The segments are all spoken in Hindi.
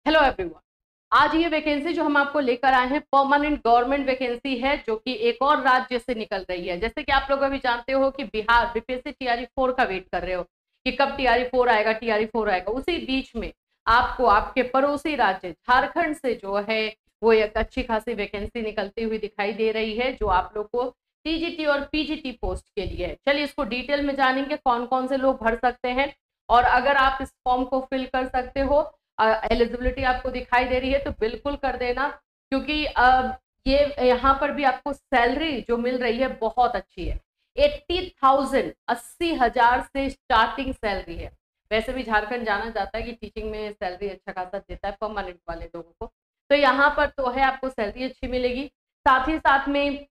Hello everyone. आज ये वैकेंसी जो हम आपको लेकर आए हैं परमानेंट गवर्नमेंट वैकेंसी है, जो कि एक और राज्य से निकल रही है। जैसे कि आप लोग अभी जानते हो कि बिहार बीपीएससी टीआरई 4 का वेट कर रहे हो कि कब टीआरई 4 आएगा, टीआरई 4 आएगा। उसी बीच में आपको आपके पड़ोसी राज्य झारखंड से जो है वो एक अच्छी खासी वैकेंसी निकलती हुई दिखाई दे रही है, जो आप लोग को टीजीटी और पीजीटी पोस्ट के लिए है। चलिए इसको डिटेल में जानेंगे कौन कौन से लोग भर सकते हैं, और अगर आप इस फॉर्म को फिल कर सकते हो, एलिजिबिलिटी आपको दिखाई दे रही है तो बिल्कुल कर देना, क्योंकि ये यहाँ पर भी आपको सैलरी जो मिल रही है बहुत अच्छी है। 80,000 80,000 से स्टार्टिंग सैलरी है। वैसे भी झारखंड जाना जाता है कि टीचिंग में सैलरी अच्छा खासा देता है परमानेंट वाले लोगों को, तो यहाँ पर तो है आपको सैलरी अच्छी मिलेगी। साथ ही साथ में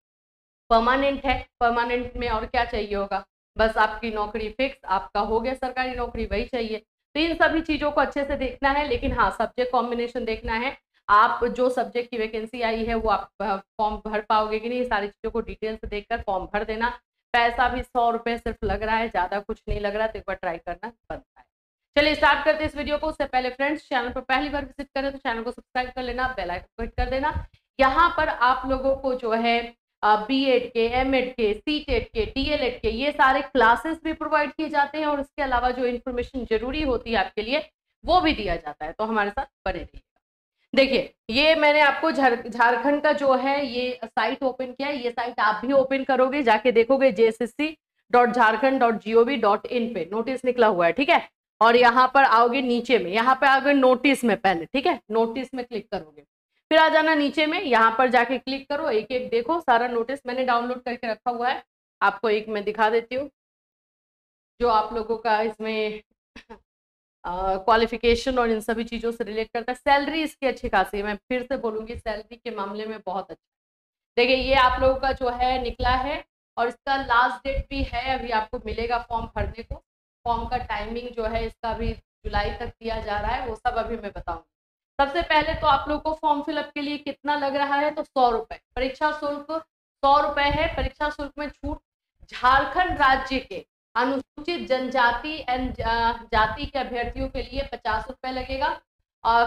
परमानेंट है। परमानेंट में और क्या चाहिए होगा, बस आपकी नौकरी फिक्स, आपका हो गया सरकारी नौकरी, वही चाहिए। तो इन सभी चीजों को अच्छे से देखना है, लेकिन हाँ सब्जेक्ट कॉम्बिनेशन देखना है। आप जो सब्जेक्ट की वैकेंसी आई है वो आप फॉर्म भर पाओगे कि नहीं, सारी चीजों को डिटेल से देखकर फॉर्म भर देना। पैसा भी 100 रुपए सिर्फ लग रहा है, ज्यादा कुछ नहीं लग रहा, तो एक बार ट्राई करना बनता है। चलिए स्टार्ट करते हैं इस वीडियो को। उससे पहले फ्रेंड्स, चैनल पर पहली बार विजिट करें तो चैनल को सब्सक्राइब कर लेना, बेल आइकन को हिट कर देना। यहाँ पर आप लोगों को जो है बीएड के, एमएड के, सीटेट के, डीएलएड के ये सारे क्लासेस भी प्रोवाइड किए जाते हैं, और इसके अलावा जो इन्फॉर्मेशन जरूरी होती है आपके लिए वो भी दिया जाता है। तो हमारे साथ बने रहिएगा। देखिए ये मैंने आपको झारखंड का जो है ये साइट ओपन किया है। ये साइट आप भी ओपन करोगे, जाके देखोगे jssc.jharkhand.gov.in पे नोटिस निकला हुआ है, ठीक है। और यहाँ पर आओगे नीचे में, यहाँ पे आओगे नोटिस में पहले, ठीक है, नोटिस में क्लिक करोगे, फिर आ जाना नीचे में, यहाँ पर जाके क्लिक करो, एक एक देखो सारा नोटिस मैंने डाउनलोड करके रखा हुआ है। आपको एक मैं दिखा देती हूँ जो आप लोगों का इसमें क्वालिफिकेशन और इन सभी चीजों से रिलेट करता है। सैलरी इसकी अच्छी खासी है, मैं फिर से बोलूंगी सैलरी के मामले में बहुत अच्छा। देखिए ये आप लोगों का जो है निकला है, और इसका लास्ट डेट भी है, अभी आपको मिलेगा फॉर्म भरने को। फॉर्म का टाइमिंग जो है इसका भी जुलाई तक दिया जा रहा है, वो सब अभी मैं बताऊंगी। सबसे पहले तो आप लोग को फॉर्म फिलअप के लिए कितना लग रहा है, तो 100 रुपए परीक्षा शुल्क, 100 रुपए है परीक्षा शुल्क में छूट। झारखंड राज्य के अनुसूचित जनजाति एंड जाति के अभ्यर्थियों के लिए 50 रुपए लगेगा।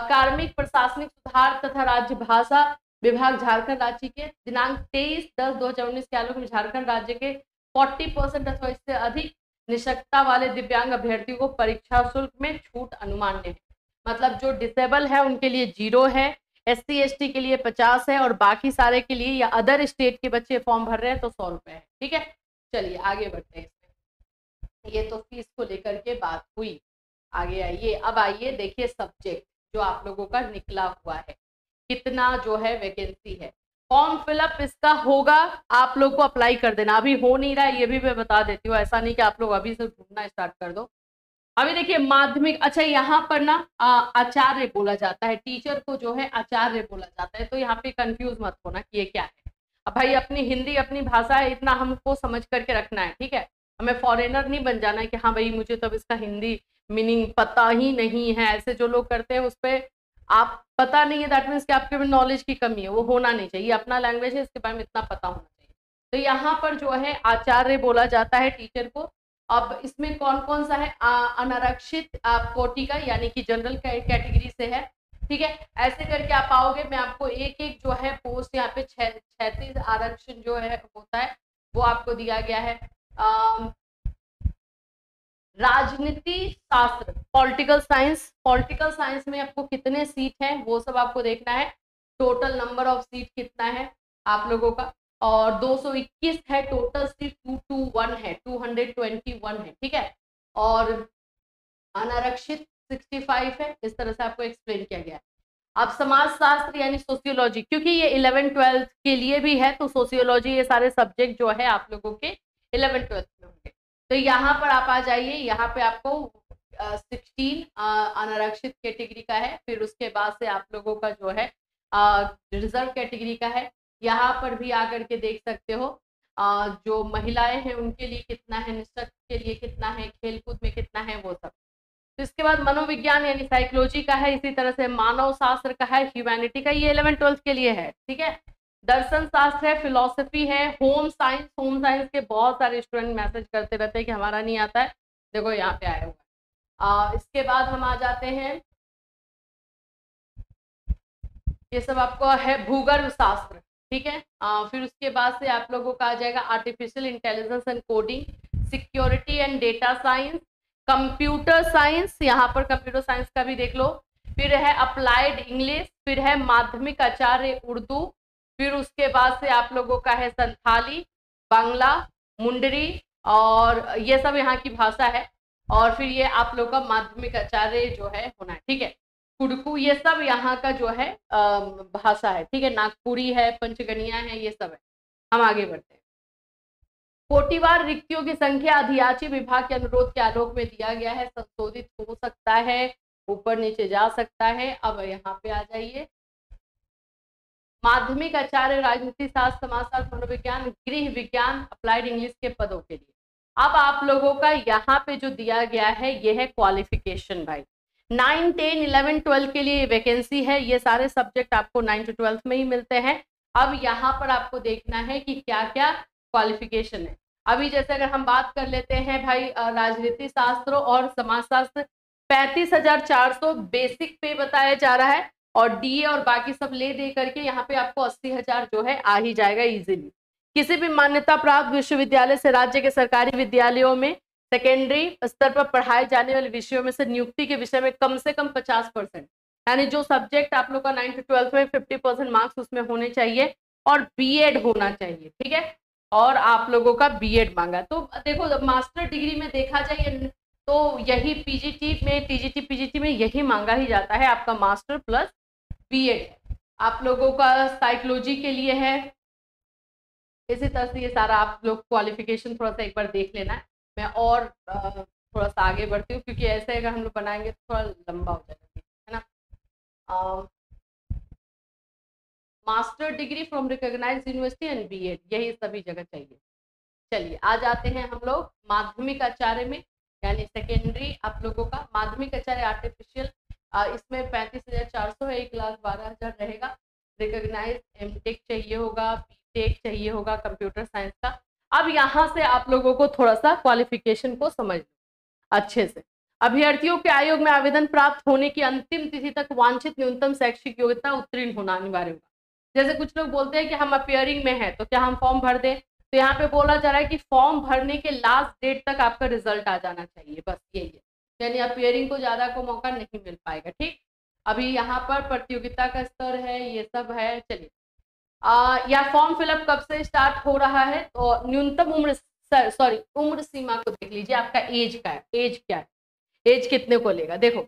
कार्मिक प्रशासनिक सुधार तथा राज्य भाषा विभाग झारखंड राज्य के दिनांक 23/10/2019 के आलोक में झारखंड राज्य के 40% अथवा इससे अधिक निशक्तता वाले दिव्यांग अभ्यर्थियों को परीक्षा शुल्क में छूट अनुमान्य है। मतलब जो डिसेबल है उनके लिए 0 है, एससी एसटी के लिए 50 है, और बाकी सारे के लिए या अदर स्टेट के बच्चे फॉर्म भर रहे हैं तो 100 रुपए है, ठीक है। चलिए आगे बढ़ते हैं। ये तो फीस को लेकर के बात हुई। आगे आइए, अब आइए देखिए सब्जेक्ट जो आप लोगों का निकला हुआ है, कितना जो है वैकेंसी है। फॉर्म फिलअप इसका होगा, आप लोग को अप्लाई कर देना, अभी हो नहीं रहा है ये भी मैं बता देती हूँ। ऐसा नहीं कि आप लोग अभी से ढूंढना स्टार्ट कर दो। अभी देखिए माध्यमिक, अच्छा यहाँ पर ना आचार्य बोला जाता है, टीचर को जो है आचार्य बोला जाता है, तो यहाँ पे कंफ्यूज मत होना कि ये क्या है। अब भाई अपनी हिंदी अपनी भाषा है, इतना हमको समझ करके रखना है, ठीक है। हमें फॉरेनर नहीं बन जाना है कि हाँ भाई मुझे तो इसका हिंदी मीनिंग पता ही नहीं है। ऐसे जो लोग करते हैं उस पर आप पता नहीं है, दैट मीन्स कि आपके में नॉलेज की कमी है, वो होना नहीं चाहिए। अपना लैंग्वेज है, इसके बारे में इतना पता होना चाहिए। तो यहाँ पर जो है आचार्य बोला जाता है टीचर को। अब इसमें कौन कौन सा है, अनारक्षित कोटि का यानी कि जनरल कैटेगरी से है, ठीक है। ऐसे करके आप आओगे, मैं आपको एक एक जो है पोस्ट यहाँ पे 36 आरक्षण जो है होता है वो आपको दिया गया है। राजनीति शास्त्र, पॉलिटिकल साइंस, पॉलिटिकल साइंस में आपको कितने सीट हैं वो सब आपको देखना है। टोटल नंबर ऑफ सीट कितना है आप लोगों का, और 221 है टोटल सीट, 221 है, 221 है, ठीक है। और अनारक्षित 65 है। इस तरह से आपको एक्सप्लेन किया गया है। अब समाज शास्त्र यानी सोशियोलॉजी, क्योंकि ये 11th-12th के लिए भी है, तो सोशियोलॉजी ये सारे सब्जेक्ट जो है आप लोगों के 11th-12th में होंगे। तो यहाँ पर आप आ जाइए, यहाँ पे आपको 16 अनारक्षित कैटेगरी का है, फिर उसके बाद से आप लोगों का जो है रिजर्व कैटेगरी का है। यहाँ पर भी आकर के देख सकते हो जो महिलाएं हैं उनके लिए कितना है, निःशक्त के लिए कितना है, खेलकूद में कितना है, वो सब। तो इसके बाद मनोविज्ञान यानी साइकोलॉजी का है, इसी तरह से मानव शास्त्र का है, ह्यूमैनिटी का, ये 11th-12th के लिए है, ठीक है। दर्शन शास्त्र है, फिलोसफी है, होम साइंस, होम साइंस के बहुत सारे स्टूडेंट मैसेज करते रहते हैं कि हमारा नहीं आता है, देखो यहाँ पे आया हुआ है। इसके बाद हम आ जाते हैं ये सब आपको है भूगर्भ शास्त्र, ठीक है। फिर उसके बाद से आप लोगों का आ जाएगा artificial intelligence and coding, security and data science, computer science, यहाँ पर कंप्यूटर साइंस का भी देख लो। फिर है अप्लाइड इंग्लिश, फिर है माध्यमिक आचार्य उर्दू, फिर उसके बाद से आप लोगों का है संथाली, बांग्ला, मुंडरी, और ये सब यहाँ की भाषा है। और फिर ये आप लोग का माध्यमिक आचार्य जो है होना है, ठीक है। कुड़कू, ये सब यहाँ का जो है भाषा है, ठीक है। नागपुरी है, पंचगनिया है, ये सब है। हम आगे बढ़ते हैं। कोटिवार रिक्तियों की संख्या अधियाची विभाग के अनुरोध के आलोक में दिया गया है, संशोधित हो सकता है, ऊपर नीचे जा सकता है। अब यहाँ पे आ जाइए, माध्यमिक आचार्य राजनीति शास्त्र, समाजशास्त्र, मनोविज्ञान, गृह विज्ञान, अप्लाइड इंग्लिश के पदों के लिए। अब आप लोगों का यहाँ पे जो दिया गया है ये है क्वालिफिकेशन भाई। 9, 10, 11, 12 के लिए वैकेंसी है। ये सारे सब्जेक्ट आपको 9 to 12 में ही मिलते हैं। अब यहाँ पर आपको देखना है कि क्या क्या क्वालिफिकेशन है। अभी जैसे अगर हम बात कर लेते हैं भाई राजनीति शास्त्र और समाजशास्त्र, 35,400 बेसिक पे बताया जा रहा है, और डीए और बाकी सब ले दे करके यहाँ पे आपको 80,000 जो है आ ही जाएगा इजीली। किसी भी मान्यता प्राप्त विश्वविद्यालय से राज्य के सरकारी विद्यालयों में सेकेंडरी स्तर पर पढ़ाए जाने वाले विषयों में से नियुक्ति के विषय में कम से कम 50%, यानी जो सब्जेक्ट आप लोग का 9 to 12 में 50% मार्क्स उसमें होने चाहिए, और बीएड होना चाहिए, ठीक है। और आप लोगों का बीएड मांगा, तो देखो मास्टर डिग्री में देखा जाए तो यही पीजीटी में, टीजीटी पीजीटी में यही मांगा ही जाता है, आपका मास्टर प्लस बीएड। आप लोगों का साइकोलॉजी के लिए है। इसी तरह से ये सारा आप लोग क्वालिफिकेशन थोड़ा सा एक बार देख लेना है। मैं और थोड़ा सा आगे बढ़ती हूँ, क्योंकि ऐसे अगर हम लोग बनाएंगे तो थोड़ा लंबा हो जाएगा, है ना। Master degree from recognised university and B Ed, यही सभी जगह चाहिए। चलिए आ जाते हैं हम लोग माध्यमिक आचार्य में, यानी सेकेंडरी आप लोगों का माध्यमिक आचार्य आर्टिफिशियल, इसमें 35,400 है, 1,12,000 रहेगा। रिकॉग्नाइज एमटेक चाहिए होगा, बीटेक चाहिए होगा कंप्यूटर साइंस का। अब यहाँ से आप लोगों को थोड़ा सा क्वालिफिकेशन को समझ लो अच्छे से। अभ्यर्थियों के आयोग में आवेदन प्राप्त होने की अंतिम तिथि तक वांछित न्यूनतम शैक्षिक योग्यता उत्तीर्ण होना अनिवार्य होगा। जैसे कुछ लोग बोलते हैं कि हम अपियरिंग में है तो क्या हम फॉर्म भर दें, तो यहाँ पे बोला जा रहा है कि फॉर्म भरने के लास्ट डेट तक आपका रिजल्ट आ जाना चाहिए, बस यही है। यानी अपियरिंग को ज्यादा को मौका नहीं मिल पाएगा, ठीक। अभी यहाँ पर प्रतियोगिता का स्तर है, ये सब है। चलिए या फॉर्म फिलअप कब से स्टार्ट हो रहा है, तो न्यूनतम उम्र, सॉरी उम्र सीमा को देख लीजिए, आपका एज का है, एज क्या है, एज कितने को लेगा। देखो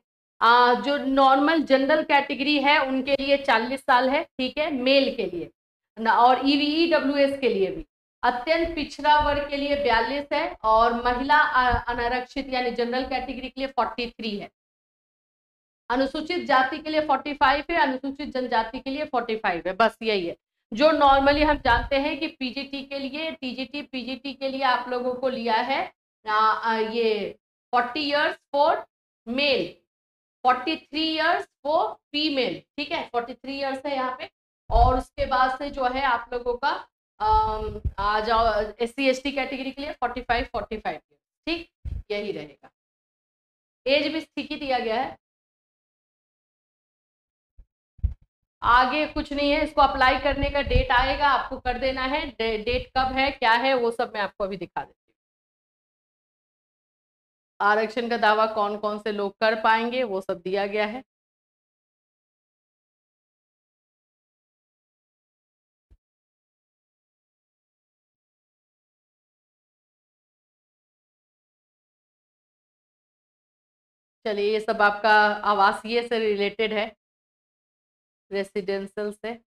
जो नॉर्मल जनरल कैटेगरी है उनके लिए 40 साल है, ठीक है, मेल के लिए, और ईडब्ल्यूएस के लिए भी। अत्यंत पिछड़ा वर्ग के लिए 42 है, और महिला अनारक्षित यानी जनरल कैटेगरी के लिए 43 है। अनुसूचित जाति के लिए 45 है, अनुसूचित जनजाति के लिए 45 है, बस यही है। जो नॉर्मली हम जानते हैं कि पीजीटी के लिए, टीजीटी पीजीटी के लिए आप लोगों को लिया है ये 40 years for male, 43 years for female, ठीक है, 43 इयर्स है यहाँ पे। और उसके बाद से जो है आप लोगों का आ जाओ SC ST कैटेगरी के लिए 45 ठीक, यही रहेगा। एज भी ठीक ही दिया गया है, आगे कुछ नहीं है। इसको अप्लाई करने का डेट आएगा, आपको कर देना है। डेट कब है क्या है वो सब मैं आपको अभी दिखा देती हूँ। आरक्षण का दावा कौन कौन से लोग कर पाएंगे वो सब दिया गया है। चलिए ये सब आपका आवासीय से रिलेटेड है, रेसिडेंशियल से।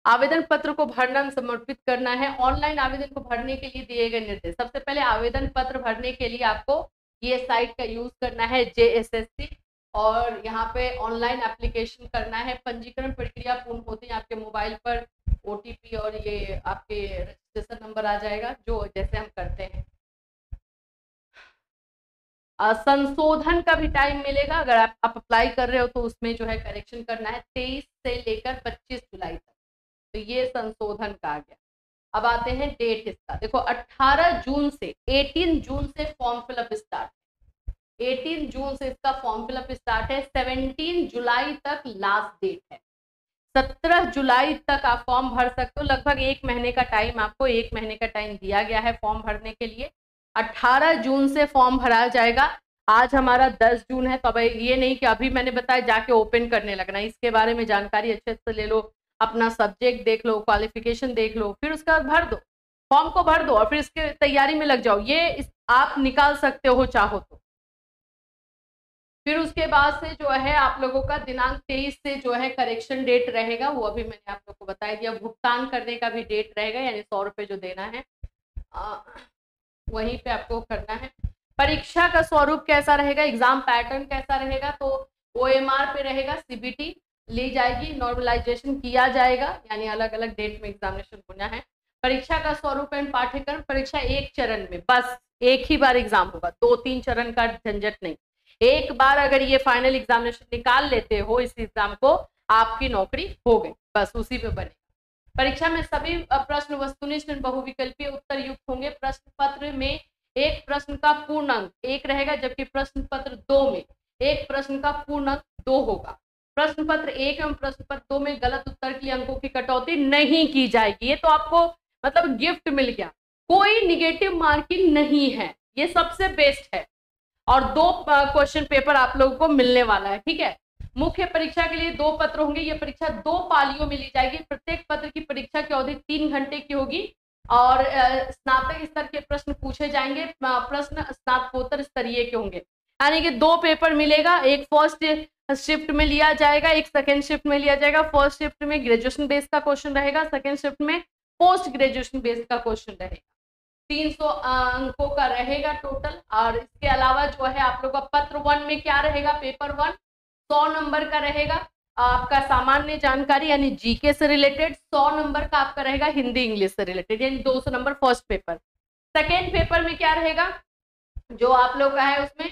आवेदन पत्र को भरना समर्पित करना है। ऑनलाइन आवेदन को भरने के लिए दिए गए निर्देश। सबसे पहले आवेदन पत्र भरने के लिए आपको ये साइट का यूज करना है JSSC, और यहाँ पे ऑनलाइन एप्लीकेशन करना है। पंजीकरण प्रक्रिया पूर्ण होती है, आपके मोबाइल पर OTP और ये आपके रजिस्ट्रेशन नंबर आ जाएगा, जो जैसे हम करते हैं। संशोधन का भी टाइम मिलेगा, अगर आप अप्लाई कर रहे हो तो उसमें जो है करेक्शन करना है 23 से लेकर 25 जुलाई तक, तो ये संशोधन का आ गया। अब आते हैं डेट इसका, देखो 18 जून से 18 जून से फॉर्म फिलअप स्टार्ट, 18 जून से इसका फॉर्म फिलअप स्टार्ट है, 17 जुलाई तक लास्ट डेट है। 17 जुलाई तक आप फॉर्म भर सकते हो। लगभग 1 महीने का टाइम, आपको 1 महीने का टाइम दिया गया है फॉर्म भरने के लिए। 18 जून से फॉर्म भरा जाएगा। आज हमारा 10 जून है, तो अब ये नहीं कि अभी मैंने बताया जाके ओपन करने लगना। इसके बारे में जानकारी अच्छे से ले लो, अपना सब्जेक्ट देख लो, क्वालिफिकेशन देख लो, फिर उसके बाद भर दो, फॉर्म को भर दो और फिर इसके तैयारी में लग जाओ। ये आप निकाल सकते हो चाहो तो। फिर उसके बाद से जो है आप लोगों का दिनांक 23 से जो है करेक्शन डेट रहेगा, वो अभी मैंने आप लोग को बता दिया। भुगतान करने का भी डेट रहेगा, यानी 100 रुपये जो देना है वहीं पे आपको करना है। परीक्षा का स्वरूप कैसा रहेगा, एग्जाम पैटर्न कैसा रहेगा, तो OMR पे रहेगा, CBT ली जाएगी, नॉर्मलाइजेशन किया जाएगा, यानी अलग अलग डेट में एग्जामिनेशन होना है। परीक्षा का स्वरूप एंड पाठ्यक्रम, परीक्षा एक चरण में, बस एक ही बार एग्जाम होगा, 2-3 चरण का झंझट नहीं। एक बार अगर ये फाइनल एग्जामिनेशन निकाल लेते हो इस एग्जाम को, आपकी नौकरी हो गई, बस उसी पे बने। परीक्षा में सभी प्रश्न वस्तुनिष्ठ बहुविकल्पीय उत्तर युक्त होंगे। प्रश्न पत्र में एक प्रश्न का पूर्णांक 1 रहेगा, जबकि प्रश्न पत्र 2 में एक प्रश्न का पूर्णांक 2 होगा। प्रश्न पत्र 1 एवं प्रश्न पत्र 2 में गलत उत्तर के लिए अंकों की कटौती नहीं की जाएगी। ये तो आपको मतलब गिफ्ट मिल गया, कोई निगेटिव मार्किंग नहीं है, ये सबसे बेस्ट है। और 2 क्वेश्चन पेपर आप लोगों को मिलने वाला है, ठीक है। मुख्य परीक्षा के लिए 2 पत्र होंगे। ये परीक्षा 2 पालियों में ली जाएगी। प्रत्येक पत्र की परीक्षा की अवधि 3 घंटे की होगी और स्नातक स्तर के प्रश्न पूछे जाएंगे। प्रश्न स्नातकोत्तर स्तरीय के होंगे, यानी कि 2 पेपर मिलेगा। एक फर्स्ट शिफ्ट में लिया जाएगा, एक सेकेंड शिफ्ट में लिया जाएगा। फर्स्ट शिफ्ट में ग्रेजुएशन बेस्ड का क्वेश्चन रहेगा, सेकेंड शिफ्ट में पोस्ट ग्रेजुएशन बेस्ड का क्वेश्चन रहेगा। 300 अंकों का रहेगा टोटल। और इसके अलावा जो है आप लोग का पत्र 1 में क्या रहेगा, पेपर 1 100 नंबर का रहेगा। आपका सामान्य जानकारी यानी जीके से रिलेटेड 100 नंबर का आपका रहेगा, हिंदी इंग्लिश से रिलेटेड, यानी 200 number first paper. Second paper में क्या रहेगा, जो आप लोग का है उसमें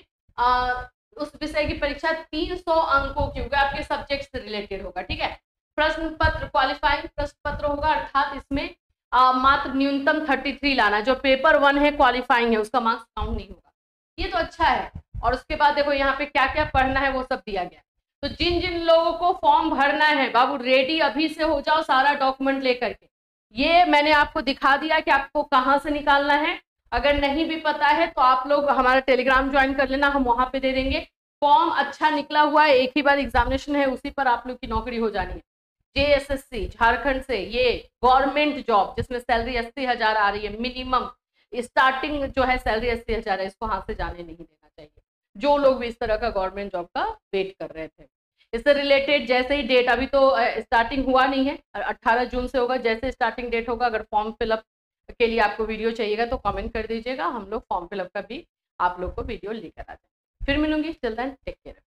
उस विषय की परीक्षा 300 अंकों की होगी, आपके सब्जेक्ट से रिलेटेड होगा, ठीक है। प्रश्न पत्र क्वालिफाइंग प्रश्न पत्र होगा, अर्थात इसमें मात्र न्यूनतम 33 लाना। जो पेपर 1 है क्वालिफाइंग है, उसका मार्क्स काउंट नहीं होगा। ये तो अच्छा है। और उसके बाद देखो यहाँ पे क्या क्या पढ़ना है वो सब दिया गया। तो जिन जिन लोगों को फॉर्म भरना है बाबू, रेडी अभी से हो जाओ सारा डॉक्यूमेंट लेकर के। ये मैंने आपको दिखा दिया कि आपको कहाँ से निकालना है। अगर नहीं भी पता है तो आप लोग हमारा टेलीग्राम ज्वाइन कर लेना, हम वहां पे दे देंगे। फॉर्म अच्छा निकला हुआ है, एक ही बार एग्जामिनेशन है, उसी पर आप लोग की नौकरी हो जानी है। JSSC झारखंड से ये गवर्नमेंट जॉब जिसमें सैलरी 80,000 आ रही है, मिनिमम स्टार्टिंग जो है सैलरी 80,000 है, इसको हाथ से जाने नहीं देना चाहिए। जो लोग भी इस तरह का गवर्नमेंट जॉब का वेट कर रहे थे, इससे रिलेटेड जैसे ही डेट, अभी तो स्टार्टिंग हुआ नहीं है, 18 जून से होगा। जैसे स्टार्टिंग डेट होगा, अगर फॉर्म फिलअप के लिए आपको वीडियो चाहिएगा तो कमेंट कर दीजिएगा, हम लोग फॉर्म फिलअप का भी आप लोग को वीडियो लेकर आ जाएंगे। फिर मिलूंगी, चलता है, टेक केयर।